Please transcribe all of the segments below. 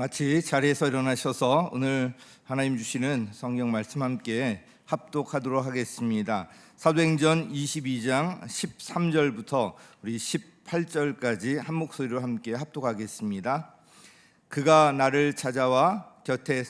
같이 자리에서 일어나셔서 오늘 하나님 주시는 성경 말씀 함께 합독하도록 하겠습니다. 사도행전 22장 13절부터 우리 18절까지 한 목소리로 함께 합독하겠습니다. 그가 나를 찾아와 곁에,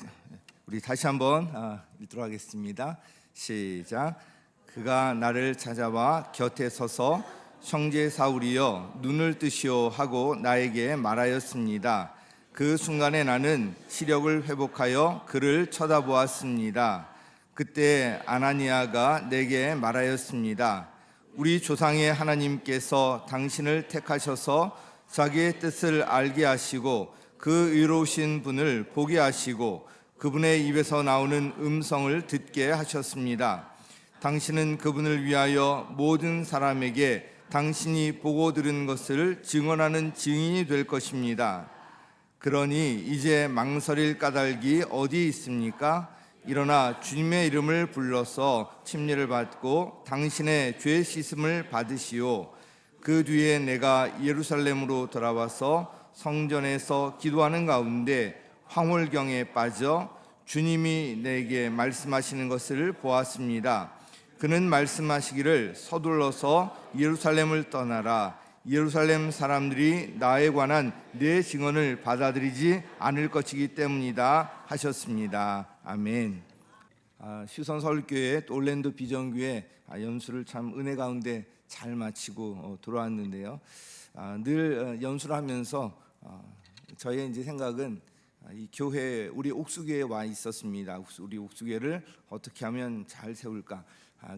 우리 다시 한번 읽도록 하겠습니다. 시작. 그가 나를 찾아와 곁에 서서 형제 사울이여 눈을 뜨시오 하고 나에게 말하였습니다. 그 순간에 나는 시력을 회복하여 그를 쳐다보았습니다. 그때 아나니아가 내게 말하였습니다. 우리 조상의 하나님께서 당신을 택하셔서 자기의 뜻을 알게 하시고 그 의로우신 분을 보게 하시고 그분의 입에서 나오는 음성을 듣게 하셨습니다. 당신은 그분을 위하여 모든 사람에게 당신이 보고 들은 것을 증언하는 증인이 될 것입니다. 그러니 이제 망설일 까닭이 어디 있습니까? 일어나 주님의 이름을 불러서 침례를 받고 당신의 죄 씻음을 받으시오. 그 뒤에 내가 예루살렘으로 돌아와서 성전에서 기도하는 가운데 황홀경에 빠져 주님이 내게 말씀하시는 것을 보았습니다. 그는 말씀하시기를 서둘러서 예루살렘을 떠나라. 예루살렘 사람들이 나에 관한 내 증언을 받아들이지 않을 것이기 때문이다 하셨습니다. 아멘. 휴선 서울교회 올랜도 비전교회 연수를 참 은혜 가운데 잘 마치고 돌아왔는데요. 늘 연수를 하면서 저의 이제 생각은 이 교회, 우리 옥수교회에 와 있었습니다. 우리 옥수교회를 어떻게 하면 잘 세울까?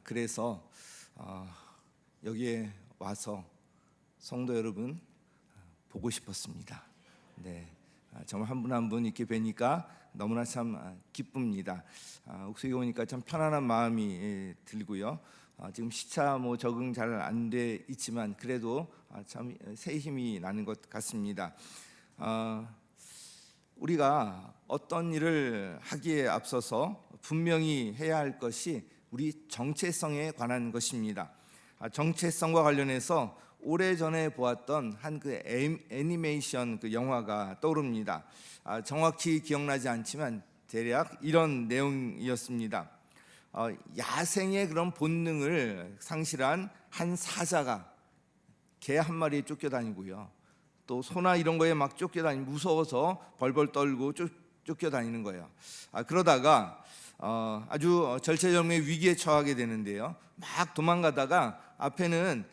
그래서 여기에 와서 성도 여러분 보고 싶었습니다. 네, 정말 한 분 한 분 이렇게 뵈니까 너무나 참 기쁩니다. 옥수에 오니까 참 편안한 마음이 들고요. 지금 시차 적응 잘 안 돼 있지만 그래도 참 새 힘이 나는 것 같습니다. 우리가 어떤 일을 하기에 앞서서 분명히 해야 할 것이 우리 정체성에 관한 것입니다. 정체성과 관련해서 오래전에 보았던 한 그 애니메이션 그 영화가 떠오릅니다. 정확히 기억나지 않지만 대략 이런 내용이었습니다. 야생의 그런 본능을 상실한 한 사자가 개 한 마리에 쫓겨다니고요. 또 소나 이런 거에 막 쫓겨다니고 무서워서 벌벌 떨고 쫓겨다니는 거예요. 그러다가 아주 절체절명의 위기에 처하게 되는데요. 막 도망가다가 앞에는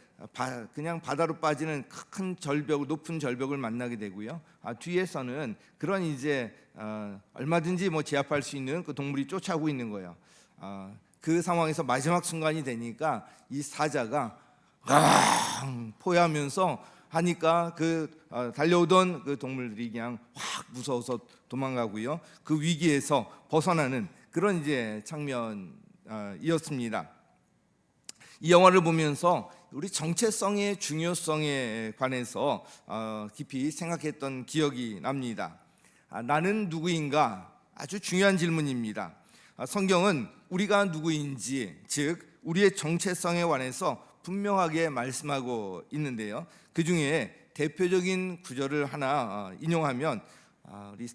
그냥 바다로 빠지는 큰 절벽, 높은 절벽을 만나게 되고요. 뒤에서는 그런 이제 얼마든지 제압할 수 있는 그 동물이 쫓아오고 있는 거예요. 그 상황에서 마지막 순간이 되니까 이 사자가 포효하면서 하니까 달려오던 그 동물들이 그냥 확 무서워서 도망가고요. 그 위기에서 벗어나는 그런 이제 장면이었습니다. 이 영화를 보면서 우리 정체성의 중요성에 관해서 깊이 생각했던 기억이 납니다. 나는 누구인가? 아주 중요한 질문입니다. 성경은 우리가 누구인지, 즉 우리의 정체성에 관해서 분명하게 말씀하고 있는데요. 그 중에 대표적인 구절을 하나 인용하면 우리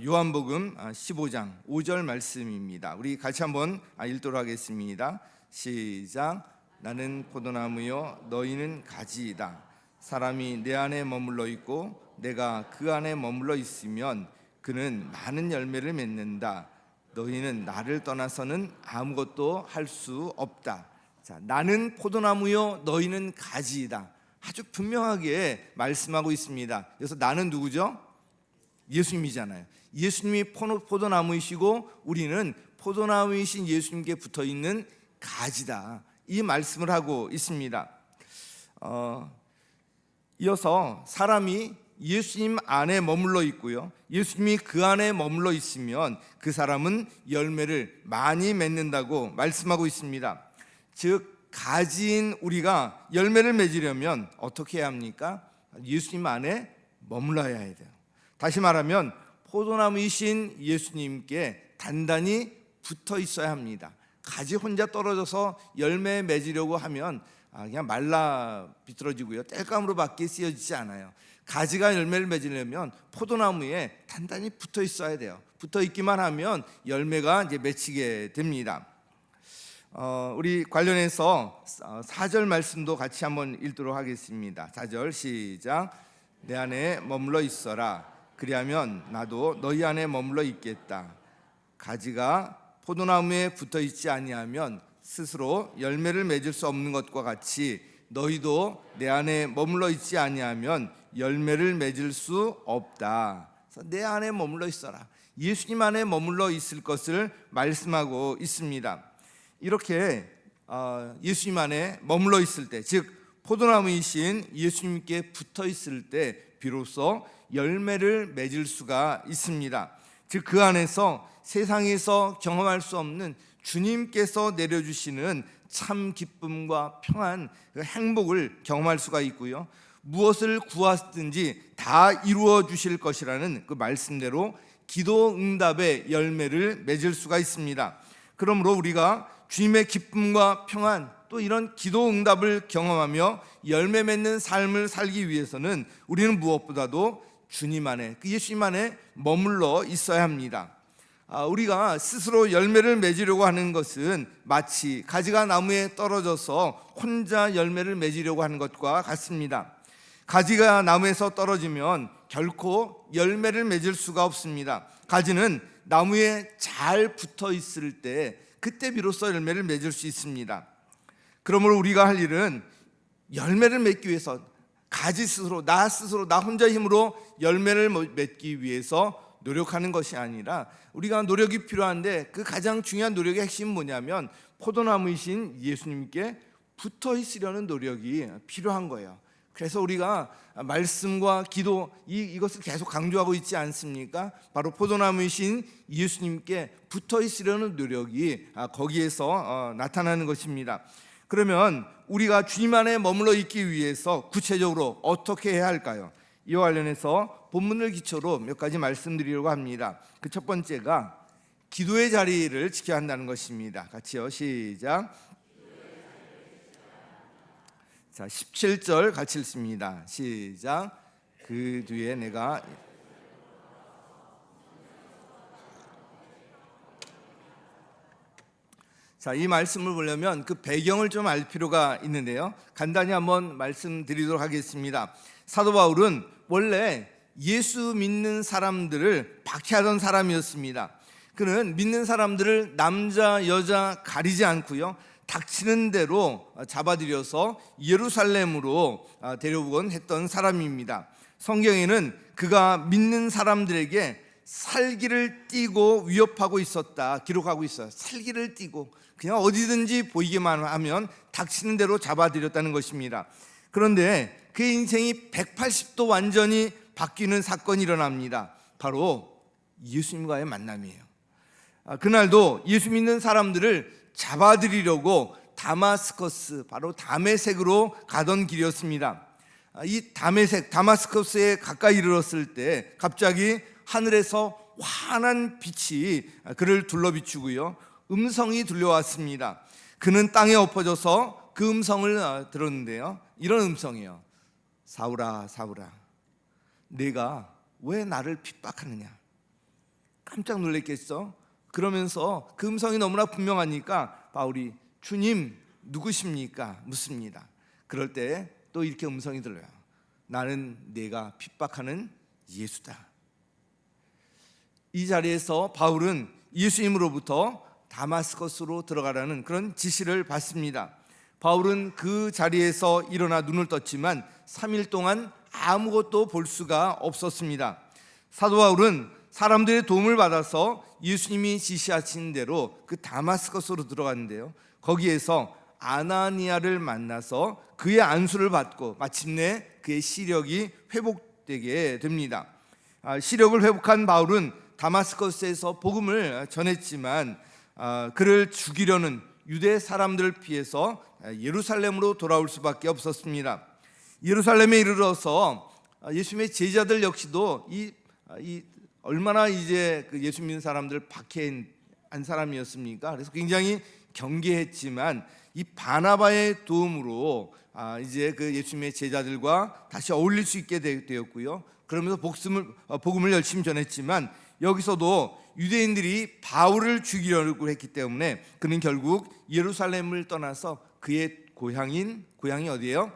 요한복음 15장 5절 말씀입니다. 우리 같이 한번 읽도록 하겠습니다. 시작. 나는 포도나무요 너희는 가지이다. 사람이 내 안에 머물러 있고 내가 그 안에 머물러 있으면 그는 많은 열매를 맺는다. 너희는 나를 떠나서는 아무것도 할 수 없다. 자, 나는 포도나무요 너희는 가지이다. 아주 분명하게 말씀하고 있습니다. 그래서 나는 누구죠? 예수님이잖아요. 예수님이 포도나무이시고 우리는 포도나무이신 예수님께 붙어있는 가지다. 이 말씀을 하고 있습니다. 이어서 사람이 예수님 안에 머물러 있고요. 예수님이 그 안에 머물러 있으면 그 사람은 열매를 많이 맺는다고 말씀하고 있습니다. 즉 가지인 우리가 열매를 맺으려면 어떻게 해야 합니까? 예수님 안에 머물러야 해야 돼요. 다시 말하면 포도나무이신 예수님께 단단히 붙어 있어야 합니다. 가지 혼자 떨어져서 열매 맺으려고 하면 그냥 말라 비틀어지고요. 땔감으로 밖에 쓰여지지 않아요. 가지가 열매를 맺으려면 포도나무에 단단히 붙어 있어야 돼요. 붙어 있기만 하면 열매가 이제 맺히게 됩니다. 우리 관련해서 4절 말씀도 같이 한번 읽도록 하겠습니다. 4절 시작. 내 안에 머물러 있어라. 그리하면 나도 너희 안에 머물러 있겠다. 가지가 포도나무에 붙어 있지 아니하면 스스로 열매를 맺을 수 없는 것과 같이 너희도 내 안에 머물러 있지 아니하면 열매를 맺을 수 없다. 그래서 내 안에 머물러 있어라. 예수님 안에 머물러 있을 것을 말씀하고 있습니다. 이렇게 예수님 안에 머물러 있을 때, 즉 포도나무이신 예수님께 붙어 있을 때 비로소 열매를 맺을 수가 있습니다. 즉 그 안에서 세상에서 경험할 수 없는 주님께서 내려주시는 참 기쁨과 평안, 그 행복을 경험할 수가 있고요, 무엇을 구하든지 다 이루어 주실 것이라는 그 말씀대로 기도 응답의 열매를 맺을 수가 있습니다. 그러므로 우리가 주님의 기쁨과 평안, 또 이런 기도 응답을 경험하며 열매 맺는 삶을 살기 위해서는 우리는 무엇보다도 주님 안에, 그 예수님 안에 머물러 있어야 합니다. 우리가 스스로 열매를 맺으려고 하는 것은 마치 가지가 나무에 떨어져서 혼자 열매를 맺으려고 하는 것과 같습니다. 가지가 나무에서 떨어지면 결코 열매를 맺을 수가 없습니다. 가지는 나무에 잘 붙어 있을 때, 그때 비로소 열매를 맺을 수 있습니다. 그러므로 우리가 할 일은 열매를 맺기 위해서 가지 스스로, 나 스스로, 나 혼자 힘으로 열매를 맺기 위해서 노력하는 것이 아니라, 우리가 노력이 필요한데 그 가장 중요한 노력의 핵심은 뭐냐면 포도나무이신 예수님께 붙어 있으려는 노력이 필요한 거예요. 그래서 우리가 말씀과 기도, 이것을 계속 강조하고 있지 않습니까? 바로 포도나무이신 예수님께 붙어 있으려는 노력이 거기에서 나타나는 것입니다. 그러면 우리가 주님 안에 머물러 있기 위해서 구체적으로 어떻게 해야 할까요? 이와 관련해서 본문을 기초로 몇 가지 말씀드리려고 합니다. 그 첫 번째가 기도의 자리를 지켜야 한다는 것입니다. 같이요, 시작. 자, 17절 같이 읽습니다. 시작. 그 뒤에 내가 자, 이 말씀을 보려면 그 배경을 좀 알 필요가 있는데요, 간단히 한번 말씀드리도록 하겠습니다. 사도 바울은 원래 예수 믿는 사람들을 박해하던 사람이었습니다. 그는 믿는 사람들을 남자 여자 가리지 않고요, 닥치는 대로 잡아들여서 예루살렘으로 데려오곤 했던 사람입니다. 성경에는 그가 믿는 사람들에게 살기를 띠고 위협하고 있었다 기록하고 있어요. 살기를 띠고 그냥 어디든지 보이기만 하면 닥치는 대로 잡아들였다는 것입니다. 그런데 그의 인생이 180도 완전히 바뀌는 사건이 일어납니다. 바로 예수님과의 만남이에요. 그날도 예수 믿는 사람들을 잡아들이려고 다마스커스, 바로 다메섹으로 가던 길이었습니다. 이 다마스커스에 가까이 이르렀을 때 갑자기 하늘에서 환한 빛이 그를 둘러비추고요, 음성이 들려왔습니다. 그는 땅에 엎어져서 그 음성을 들었는데요, 이런 음성이에요. 사울아, 사울아, 내가 왜 나를 핍박하느냐. 깜짝 놀랐겠죠? 그러면서 그 음성이 너무나 분명하니까 바울이 주님 누구십니까? 묻습니다. 그럴 때 또 이렇게 음성이 들려요. 나는 내가 핍박하는 예수다. 이 자리에서 바울은 예수님으로부터 다마스커스로 들어가라는 그런 지시를 받습니다. 바울은 그 자리에서 일어나 눈을 떴지만 3일 동안 아무것도 볼 수가 없었습니다. 사도 바울은 사람들의 도움을 받아서 예수님이 지시하신 대로 그 다마스커스로 들어갔는데요, 거기에서 아나니아를 만나서 그의 안수를 받고 마침내 그의 시력이 회복되게 됩니다. 시력을 회복한 바울은 다마스커스에서 복음을 전했지만 그를 죽이려는 유대 사람들을 피해서 예루살렘으로 돌아올 수밖에 없었습니다. 예루살렘에 이르러서 예수님의 제자들 역시도 얼마나 이제 그 예수 믿는 사람들 박해한 사람이었습니까? 그래서 굉장히 경계했지만 이 바나바의 도움으로 이제 그 예수님의 제자들과 다시 어울릴 수 있게 되었고요. 그러면서 복음을 열심히 전했지만 여기서도 유대인들이 바울을 죽이려고 했기 때문에 그는 결국 예루살렘을 떠나서 그의 고향이 어디예요?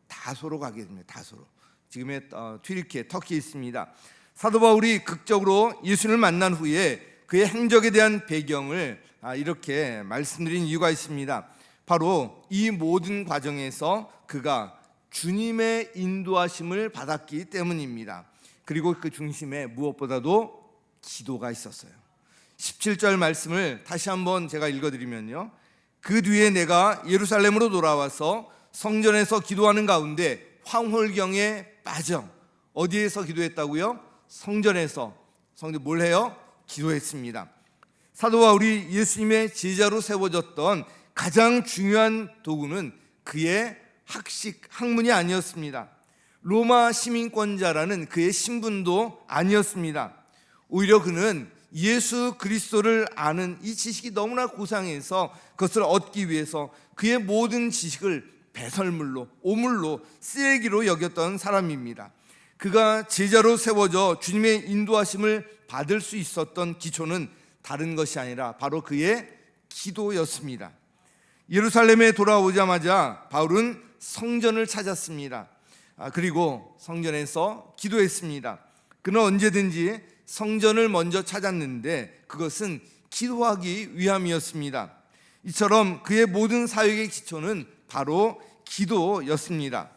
다소로 가게 됩니다. 다소로. 지금의 튀르키예, 터키에 있습니다. 사도 바울이 극적으로 예수님을 만난 후에 그의 행적에 대한 배경을 이렇게 말씀드린 이유가 있습니다. 바로 이 모든 과정에서 그가 주님의 인도하심을 받았기 때문입니다. 그리고 그 중심에 무엇보다도 기도가 있었어요. 17절 말씀을 다시 한번 제가 읽어드리면요, 그 뒤에 내가 예루살렘으로 돌아와서 성전에서 기도하는 가운데 황홀경에 빠져. 어디에서 기도했다고요? 성전에서. 성전 뭘 해요? 기도했습니다. 사도 바울이 예수님의 제자로 세워졌던 가장 중요한 도구는 그의 학문이 아니었습니다. 로마 시민권자라는 그의 신분도 아니었습니다. 오히려 그는 예수 그리스도를 아는 이 지식이 너무나 고상해서 그것을 얻기 위해서 그의 모든 지식을 배설물로, 오물로, 쓰레기로 여겼던 사람입니다. 그가 제자로 세워져 주님의 인도하심을 받을 수 있었던 기초는 다른 것이 아니라 바로 그의 기도였습니다. 예루살렘에 돌아오자마자 바울은 성전을 찾았습니다. 그리고 성전에서 기도했습니다. 그는 언제든지 성전을 먼저 찾았는데 그것은 기도하기 위함이었습니다. 이처럼 그의 모든 사역의 기초는 바로 기도였습니다.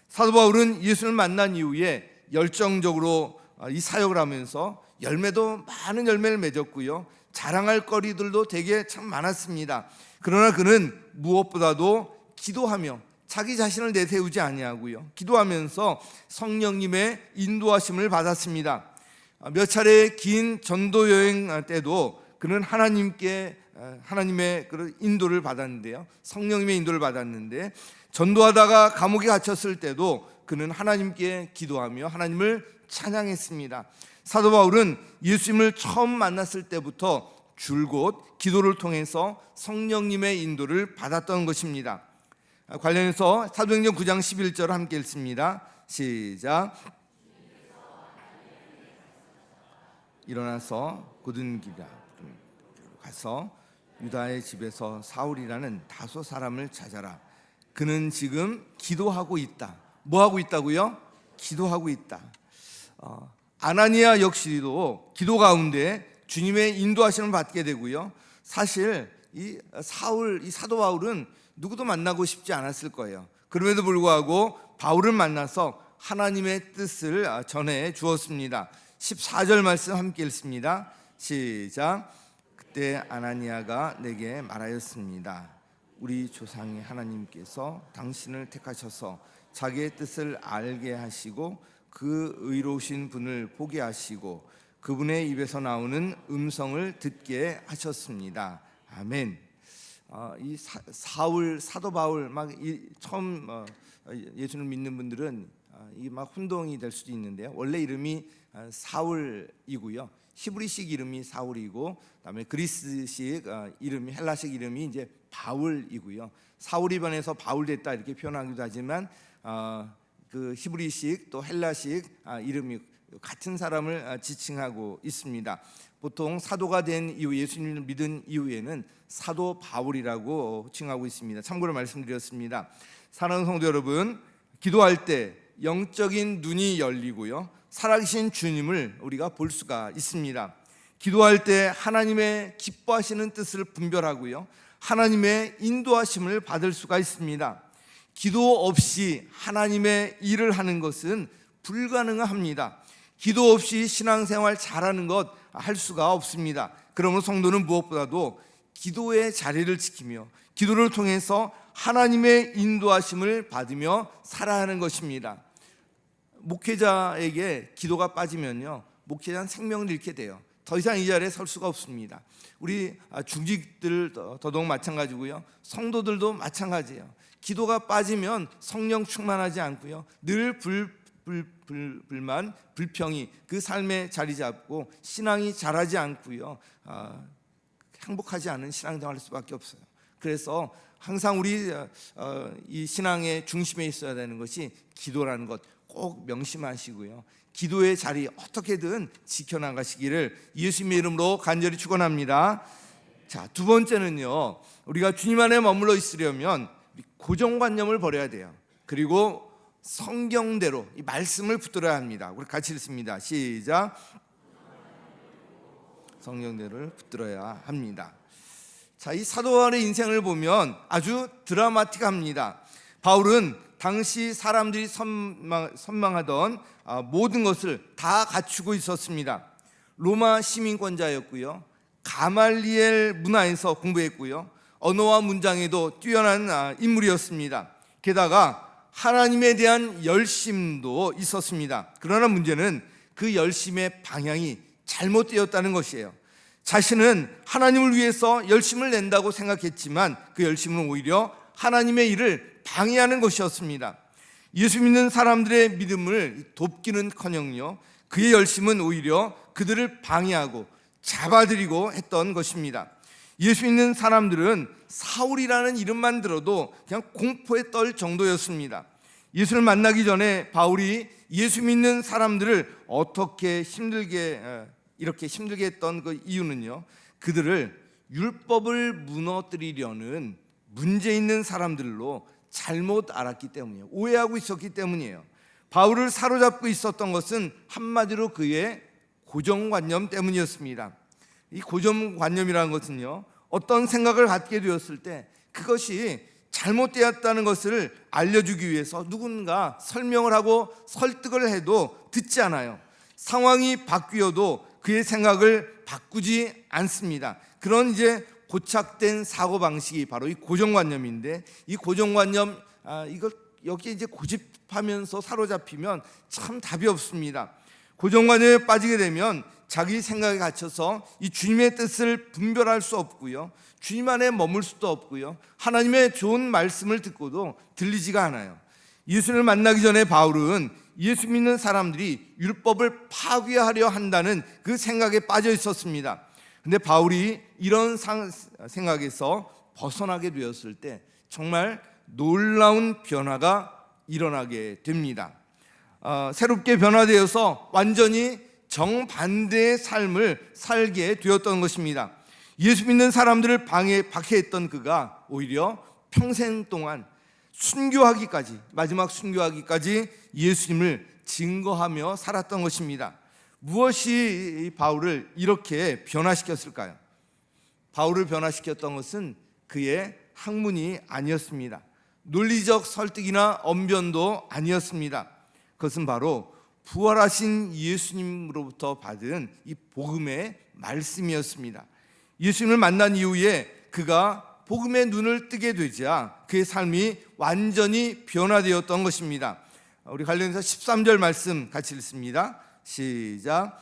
사도 바울은 예수를 만난 이후에 열정적으로 이 사역을 하면서 많은 열매를 맺었고요, 자랑할 거리들도 되게 참 많았습니다. 그러나 그는 무엇보다도 기도하며 자기 자신을 내세우지 아니하고요, 기도하면서 성령님의 인도하심을 받았습니다. 몇 차례 긴 전도 여행 때도 그는 하나님의 그런 인도를 받았는데요, 성령님의 인도를 받았는데, 전도하다가 감옥에 갇혔을 때도 그는 하나님께 기도하며 하나님을 찬양했습니다. 사도 바울은 예수님을 처음 만났을 때부터 줄곧 기도를 통해서 성령님의 인도를 받았던 것입니다. 관련해서 사도행전 9장 11절 함께 읽습니다. 시작. 일어나서 곧은 길에 가서 유다의 집에서 사울이라는 다소 사람을 찾아라. 그는 지금 기도하고 있다. 뭐 하고 있다고요? 기도하고 있다. 아나니아 역시도 기도 가운데 주님의 인도하심을 받게 되고요, 사실 이 사도 바울은 누구도 만나고 싶지 않았을 거예요. 그럼에도 불구하고 바울을 만나서 하나님의 뜻을 전해 주었습니다. 14절 말씀 함께 읽습니다. 시작. 그때 아나니아가 내게 말하였습니다. 우리 조상의 하나님께서 당신을 택하셔서 자기의 뜻을 알게 하시고 그 의로우신 분을 보게 하시고 그분의 입에서 나오는 음성을 듣게 하셨습니다. 아멘. 이 사도 바울 처음 예수를 믿는 분들은 이게 혼동이 될 수도 있는데요, 원래 이름이 사울이고요, 히브리식 이름이 사울이고, 그다음에 그리스식 이름이, 헬라식 이름이 이제 바울이고요. 사울이 변해서 바울 됐다 이렇게 표현하기도 하지만 그 히브리식 또 헬라식 이름이 같은 사람을 지칭하고 있습니다. 보통 사도가 된 이후, 예수님을 믿은 이후에는 사도 바울이라고 칭하고 있습니다. 참고로 말씀드렸습니다. 사랑하는 성도 여러분, 기도할 때 영적인 눈이 열리고요, 살아계신 주님을 우리가 볼 수가 있습니다. 기도할 때 하나님의 기뻐하시는 뜻을 분별하고요, 하나님의 인도하심을 받을 수가 있습니다. 기도 없이 하나님의 일을 하는 것은 불가능합니다. 기도 없이 신앙생활 잘하는 것 할 수가 없습니다. 그러므로 성도는 무엇보다도 기도의 자리를 지키며 기도를 통해서 하나님의 인도하심을 받으며 살아야 하는 것입니다. 목회자에게 기도가 빠지면요, 목회자는 생명을 잃게 돼요. 더 이상 이 자리에 설 수가 없습니다. 우리 중직들 더더욱 마찬가지고요, 성도들도 마찬가지예요. 기도가 빠지면 성령 충만하지 않고요, 늘 불만, 불평이 그 삶에 자리 잡고 신앙이 자라지 않고요, 행복하지 않은 신앙생활을 할 수밖에 없어요. 그래서 항상 우리 이 신앙의 중심에 있어야 되는 것이 기도라는 것 꼭 명심하시고요. 기도의 자리 어떻게든 지켜나가시기를 예수님의 이름으로 간절히 축원합니다. 자, 두 번째는요, 우리가 주님 안에 머물러 있으려면 고정관념을 버려야 돼요. 그리고 성경대로 이 말씀을 붙들어야 합니다. 우리 같이 읽습니다. 시작. 성경대로를 붙들어야 합니다. 자, 이 사도 바울의 인생을 보면 아주 드라마틱합니다. 바울은 당시 사람들이 선망하던 모든 것을 다 갖추고 있었습니다. 로마 시민권자였고요, 가말리엘 문화에서 공부했고요, 언어와 문장에도 뛰어난 인물이었습니다. 게다가 하나님에 대한 열심도 있었습니다. 그러나 문제는 그 열심의 방향이 잘못되었다는 것이에요. 자신은 하나님을 위해서 열심을 낸다고 생각했지만 그 열심은 오히려 하나님의 일을 방해하는 것이었습니다. 예수 믿는 사람들의 믿음을 돕기는커녕요, 그의 열심은 오히려 그들을 방해하고 잡아들이고 했던 것입니다. 예수 믿는 사람들은 사울이라는 이름만 들어도 그냥 공포에 떨 정도였습니다. 예수를 만나기 전에 바울이 예수 믿는 사람들을 어떻게 이렇게 힘들게 했던 그 이유는요, 그들을 율법을 무너뜨리려는 문제 있는 사람들로 잘못 알았기 때문이에요. 오해하고 있었기 때문이에요. 바울을 사로잡고 있었던 것은 한마디로 그의 고정관념 때문이었습니다. 이 고정관념이라는 것은요, 어떤 생각을 갖게 되었을 때 그것이 잘못되었다는 것을 알려주기 위해서 누군가 설명을 하고 설득을 해도 듣지 않아요. 상황이 바뀌어도 그의 생각을 바꾸지 않습니다. 그런 이제 고착된 사고방식이 바로 이 고정관념인데, 이 고정관념 이걸 여기에 이제 고집하면서 사로잡히면 참 답이 없습니다. 고정관념에 빠지게 되면 자기 생각에 갇혀서 이 주님의 뜻을 분별할 수 없고요, 주님 안에 머물 수도 없고요, 하나님의 좋은 말씀을 듣고도 들리지가 않아요. 예수를 만나기 전에 바울은 예수 믿는 사람들이 율법을 파괴하려 한다는 그 생각에 빠져 있었습니다. 근데 바울이 이런 생각에서 벗어나게 되었을 때 정말 놀라운 변화가 일어나게 됩니다. 새롭게 변화되어서 완전히 정반대의 삶을 살게 되었던 것입니다. 예수 믿는 사람들을 박해했던 그가 오히려 평생 동안 순교하기까지, 마지막 순교하기까지 예수님을 증거하며 살았던 것입니다. 무엇이 바울을 이렇게 변화시켰을까요? 바울을 변화시켰던 것은 그의 학문이 아니었습니다. 논리적 설득이나 언변도 아니었습니다. 그것은 바로 부활하신 예수님으로부터 받은 이 복음의 말씀이었습니다. 예수님을 만난 이후에 그가 복음의 눈을 뜨게 되자 그의 삶이 완전히 변화되었던 것입니다. 우리 관련해서 13절 말씀 같이 읽습니다. 시작.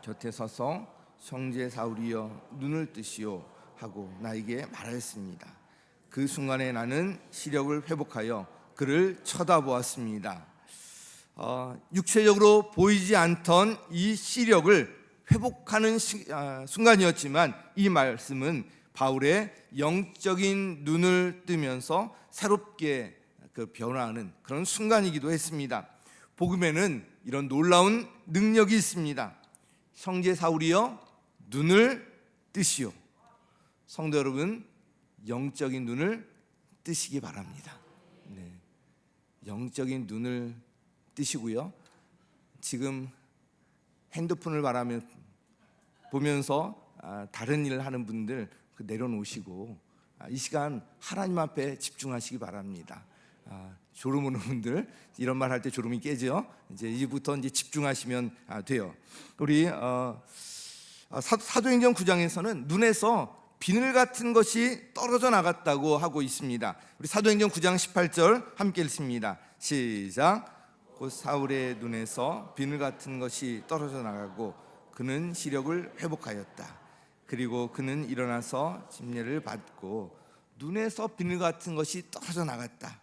곁에 서서 형제 사울이여 눈을 뜨시오 하고 나에게 말하였습니다. 그 순간에 나는 시력을 회복하여 그를 쳐다보았습니다. 육체적으로 보이지 않던 이 시력을 회복하는 순간이었지만 이 말씀은 바울의 영적인 눈을 뜨면서 새롭게 변화하는 그런 순간이기도 했습니다. 복음에는 이런 놀라운 능력이 있습니다. 형제 사울이여 눈을 뜨시오. 성도 여러분, 영적인 눈을 뜨시기 바랍니다. 네. 영적인 눈을 뜨시고요, 지금 핸드폰을 보면서 다른 일을 하는 분들 내려놓으시고 이 시간 하나님 앞에 집중하시기 바랍니다. 졸음 오는 분들, 이런 말 할 때 졸음이 깨죠. 이제부터 집중하시면 돼요. 우리 사도행전 9장에서는 눈에서 비늘 같은 것이 떨어져 나갔다고 하고 있습니다. 우리 사도행전 9장 18절 함께 읽습니다. 시작. 곧 사울의 눈에서 비늘 같은 것이 떨어져 나가고 그는 시력을 회복하였다. 그리고 그는 일어나서 침례를 받고 눈에서 비늘 같은 것이 떨어져 나갔다.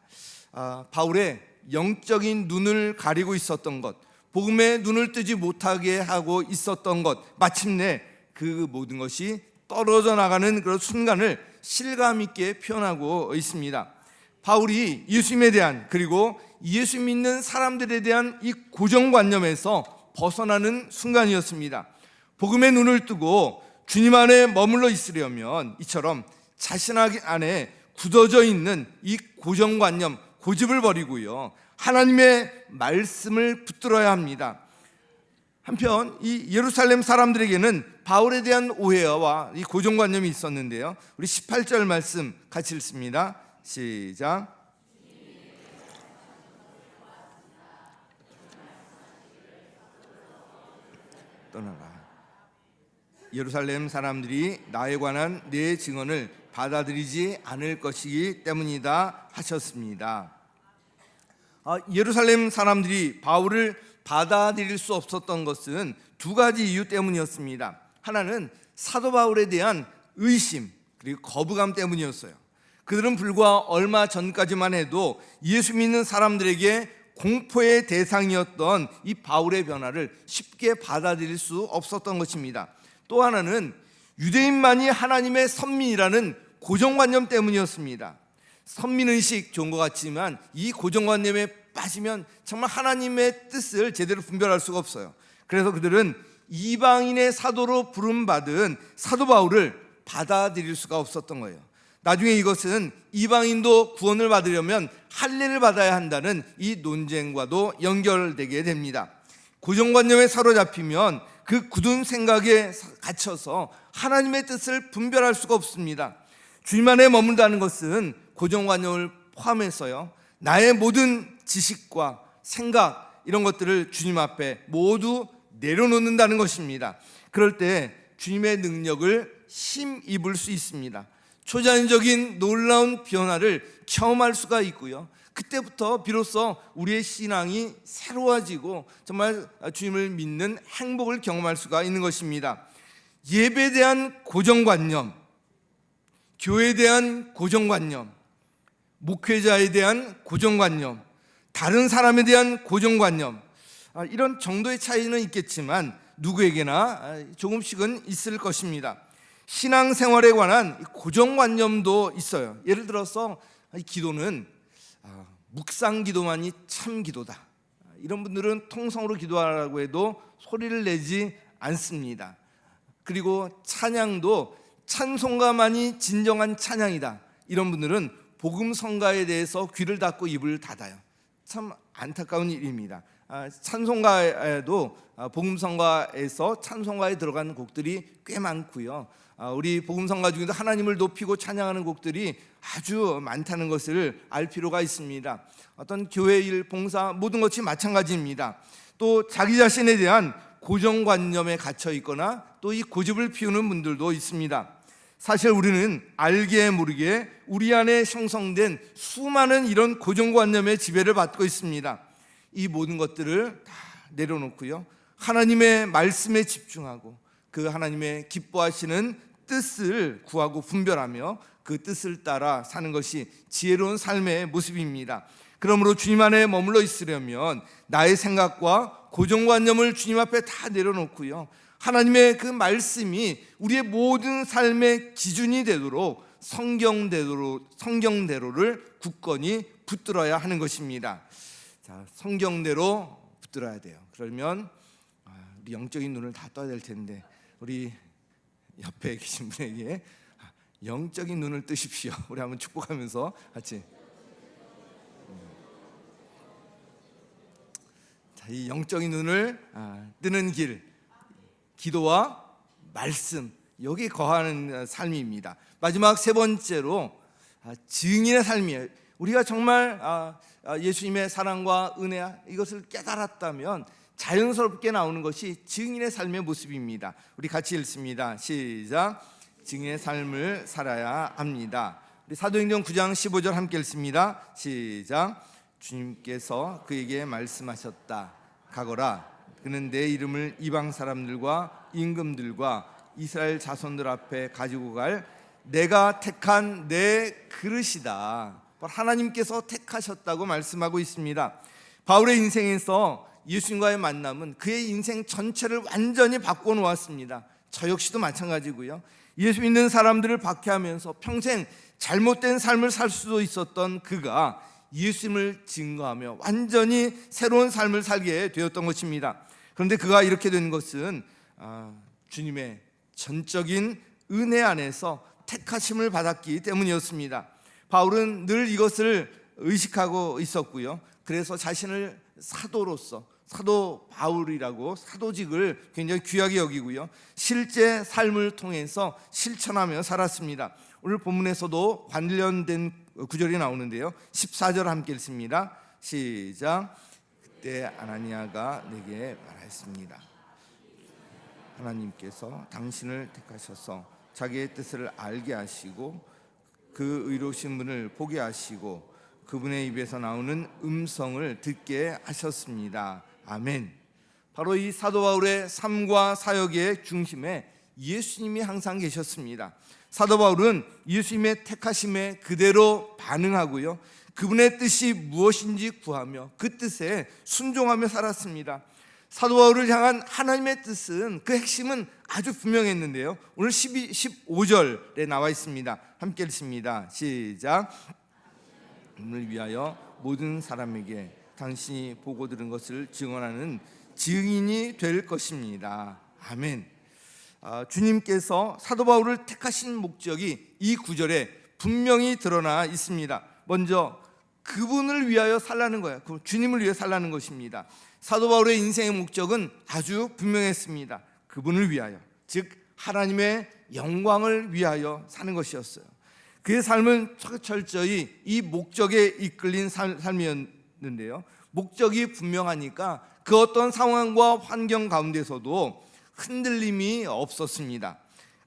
바울의 영적인 눈을 가리고 있었던 것, 복음의 눈을 뜨지 못하게 하고 있었던 것, 마침내 그 모든 것이 떨어져 나가는 그런 순간을 실감 있게 표현하고 있습니다. 바울이 예수님에 대한, 그리고 예수 믿는 사람들에 대한 이 고정관념에서 벗어나는 순간이었습니다. 복음의 눈을 뜨고 주님 안에 머물러 있으려면 이처럼 자신 안에 굳어져 있는 이 고정관념, 고집을 버리고요, 하나님의 말씀을 붙들어야 합니다. 한편 이 예루살렘 사람들에게는 바울에 대한 오해와 이 고정관념이 있었는데요. 우리 18절 말씀 같이 읽습니다. 시작. 떠나라. 예루살렘 사람들이 나에 관한 내 증언을 받아들이지 않을 것이기 때문이다 하셨습니다. 예루살렘 사람들이 바울을 받아들일 수 없었던 것은 두 가지 이유 때문이었습니다. 하나는 사도 바울에 대한 의심 그리고 거부감 때문이었어요. 그들은 불과 얼마 전까지만 해도 예수 믿는 사람들에게 공포의 대상이었던 이 바울의 변화를 쉽게 받아들일 수 없었던 것입니다. 또 하나는 유대인만이 하나님의 선민이라는 고정관념 때문이었습니다. 선민의식 좋은 것 같지만 이 고정관념에 빠지면 정말 하나님의 뜻을 제대로 분별할 수가 없어요. 그래서 그들은 이방인의 사도로 부름받은 사도 바울을 받아들일 수가 없었던 거예요. 나중에 이것은 이방인도 구원을 받으려면 할례를 받아야 한다는 이 논쟁과도 연결되게 됩니다. 고정관념에 사로잡히면 그 굳은 생각에 갇혀서 하나님의 뜻을 분별할 수가 없습니다. 주님 안에 머문다는 것은 고정관념을 포함해서요, 나의 모든 지식과 생각 이런 것들을 주님 앞에 모두 내려놓는다는 것입니다. 그럴 때 주님의 능력을 힘입을 수 있습니다. 초자연적인 놀라운 변화를 경험할 수가 있고요, 그때부터 비로소 우리의 신앙이 새로워지고 정말 주님을 믿는 행복을 경험할 수가 있는 것입니다. 예배에 대한 고정관념, 교회에 대한 고정관념, 목회자에 대한 고정관념, 다른 사람에 대한 고정관념, 이런 정도의 차이는 있겠지만 누구에게나 조금씩은 있을 것입니다. 신앙생활에 관한 고정관념도 있어요. 예를 들어서 기도는 묵상기도만이 참 기도다, 이런 분들은 통성으로 기도하라고 해도 소리를 내지 않습니다. 그리고 찬양도 찬송가만이 진정한 찬양이다, 이런 분들은 복음성가에 대해서 귀를 닫고 입을 닫아요. 참 안타까운 일입니다. 찬송가에도 복음성가에서 찬송가에 들어가는 곡들이 꽤 많고요, 우리 복음성가 중에도 하나님을 높이고 찬양하는 곡들이 아주 많다는 것을 알 필요가 있습니다. 어떤 교회 일, 봉사 모든 것이 마찬가지입니다. 또 자기 자신에 대한 고정관념에 갇혀 있거나 또 이 고집을 피우는 분들도 있습니다. 사실 우리는 알게 모르게 우리 안에 형성된 수많은 이런 고정관념의 지배를 받고 있습니다. 이 모든 것들을 다 내려놓고요, 하나님의 말씀에 집중하고 그 하나님의 기뻐하시는 뜻을 구하고 분별하며 그 뜻을 따라 사는 것이 지혜로운 삶의 모습입니다. 그러므로 주님 안에 머물러 있으려면 나의 생각과 고정관념을 주님 앞에 다 내려놓고요, 하나님의 그 말씀이 우리의 모든 삶의 기준이 되도록 성경대로를 굳건히 붙들어야 하는 것입니다. 자, 성경대로 붙들어야 돼요. 그러면 우리 영적인 눈을 다 떠야 될 텐데, 우리 옆에 계신 분에게 영적인 눈을 뜨십시오. 우리 한번 축복하면서 같이. 자, 이 영적인 눈을 뜨는 길, 기도와 말씀, 여기 거하는 삶입니다. 마지막 세 번째로 증인의 삶이에요. 우리가 정말 예수님의 사랑과 은혜 이것을 깨달았다면 자연스럽게 나오는 것이 증인의 삶의 모습입니다. 우리 같이 읽습니다. 시작. 증인의 삶을 살아야 합니다. 우리 사도행전 9장 15절 함께 읽습니다. 시작. 주님께서 그에게 말씀하셨다. 가거라. 그는 내 이름을 이방 사람들과 임금들과 이스라엘 자손들 앞에 가지고 갈 내가 택한 내 그릇이다. 하나님께서 택하셨다고 말씀하고 있습니다. 바울의 인생에서 예수님과의 만남은 그의 인생 전체를 완전히 바꿔 놓았습니다. 저 역시도 마찬가지고요. 예수 믿는 사람들을 박해하면서 평생 잘못된 삶을 살 수도 있었던 그가 예수님을 증거하며 완전히 새로운 삶을 살게 되었던 것입니다. 그런데 그가 이렇게 된 것은 주님의 전적인 은혜 안에서 택하심을 받았기 때문이었습니다. 바울은 늘 이것을 의식하고 있었고요. 그래서 자신을 사도로서 사도 바울이라고 사도직을 굉장히 귀하게 여기고요. 실제 삶을 통해서 실천하며 살았습니다. 오늘 본문에서도 관련된 구절이 나오는데요. 14절 함께 읽습니다. 시작. 그때 아나니아가 내게 말하였습니다. 하나님께서 당신을 택하셔서 자기의 뜻을 알게 하시고 그 의로우신 분을 보게 하시고 그분의 입에서 나오는 음성을 듣게 하셨습니다. 아멘. 바로 이 사도 바울의 삶과 사역의 중심에 예수님이 항상 계셨습니다. 사도 바울은 예수님의 택하심에 그대로 반응하고요, 그분의 뜻이 무엇인지 구하며 그 뜻에 순종하며 살았습니다. 사도 바울을 향한 하나님의 뜻은, 그 핵심은 아주 분명했는데요. 오늘 15절에 나와 있습니다. 함께 읽습니다. 시작. 오늘 위하여 모든 사람에게 당신이 보고 들은 것을 증언하는 증인이 될 것입니다. 아멘. 주님께서 사도 바울을 택하신 목적이 이 구절에 분명히 드러나 있습니다. 먼저 그분을 위하여 살라는 거예요. 주님을 위해 살라는 것입니다. 사도 바울의 인생의 목적은 아주 분명했습니다. 그분을 위하여, 즉 하나님의 영광을 위하여 사는 것이었어요. 그의 삶은 철저히 이 목적에 이끌린 삶이었는데요. 목적이 분명하니까 그 어떤 상황과 환경 가운데서도 흔들림이 없었습니다.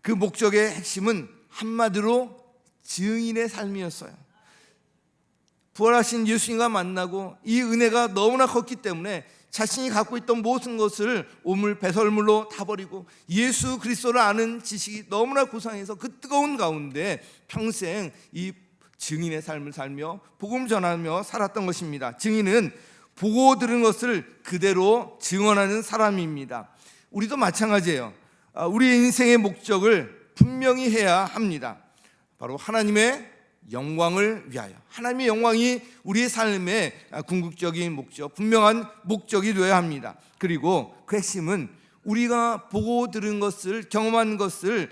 그 목적의 핵심은 한마디로 증인의 삶이었어요. 부활하신 예수님과 만나고 이 은혜가 너무나 컸기 때문에 자신이 갖고 있던 모든 것을 오물 배설물로 다 버리고 예수 그리스도를 아는 지식이 너무나 고상해서 그 뜨거운 가운데 평생 이 증인의 삶을 살며 복음 전하며 살았던 것입니다. 증인은 보고 들은 것을 그대로 증언하는 사람입니다. 우리도 마찬가지예요. 우리의 인생의 목적을 분명히 해야 합니다. 바로 하나님의 영광을 위하여, 하나님의 영광이 우리의 삶의 궁극적인 목적, 분명한 목적이 되어야 합니다. 그리고 그 핵심은 우리가 보고 들은 것을, 경험한 것을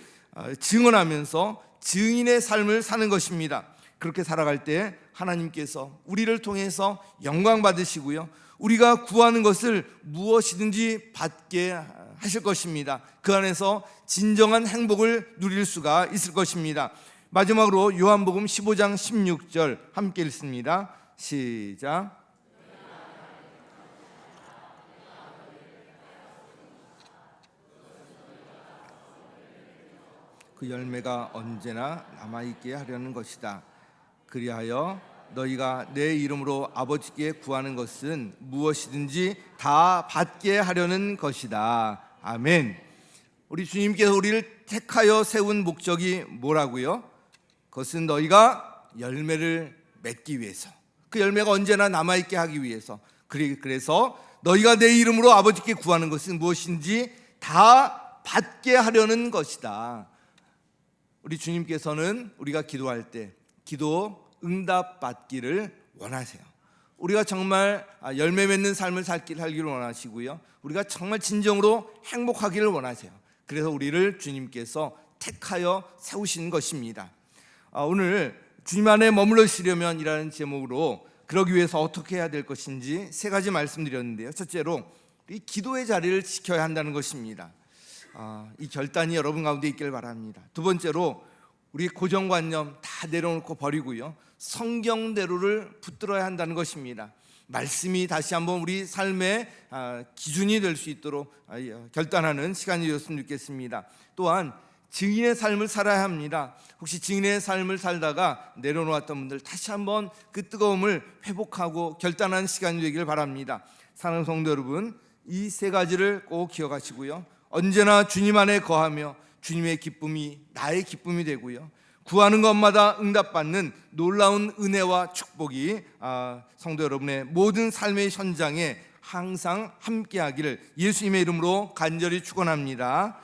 증언하면서 증인의 삶을 사는 것입니다. 그렇게 살아갈 때 하나님께서 우리를 통해서 영광 받으시고요, 우리가 구하는 것을 무엇이든지 받게 하실 것입니다. 그 안에서 진정한 행복을 누릴 수가 있을 것입니다. 마지막으로 요한복음 15장 16절 함께 읽습니다. 시작. 그 열매가 언제나 남아있게 하려는 것이다. 그리하여 너희가 내 이름으로 아버지께 구하는 것은 무엇이든지 다 받게 하려는 것이다. 아멘. 우리 주님께서 우리를 택하여 세운 목적이 뭐라고요? 그것은 너희가 열매를 맺기 위해서, 그 열매가 언제나 남아있게 하기 위해서, 그래서 너희가 내 이름으로 아버지께 구하는 것은 무엇인지 다 받게 하려는 것이다. 우리 주님께서는 우리가 기도할 때 기도 응답 받기를 원하세요. 우리가 정말 열매 맺는 삶을 살기를 원하시고요, 우리가 정말 진정으로 행복하기를 원하세요. 그래서 우리를 주님께서 택하여 세우신 것입니다. 오늘 주님 안에 머물러시려면 이라는 제목으로 그러기 위해서 어떻게 해야 될 것인지 세 가지 말씀드렸는데요. 첫째로 이 기도의 자리를 지켜야 한다는 것입니다. 이 결단이 여러분 가운데 있길 바랍니다. 두 번째로 우리 고정관념 다 내려놓고 버리고요, 성경대로를 붙들어야 한다는 것입니다. 말씀이 다시 한번 우리 삶의 기준이 될 수 있도록 결단하는 시간이 되었으면 좋겠습니다. 또한 증인의 삶을 살아야 합니다. 혹시 증인의 삶을 살다가 내려놓았던 분들 다시 한번 그 뜨거움을 회복하고 결단하는 시간이 되길 바랍니다. 사랑하는 성도 여러분, 이 세 가지를 꼭 기억하시고요, 언제나 주님 안에 거하며 주님의 기쁨이 나의 기쁨이 되고요, 구하는 것마다 응답받는 놀라운 은혜와 축복이 성도 여러분의 모든 삶의 현장에 항상 함께하기를 예수님의 이름으로 간절히 축원합니다.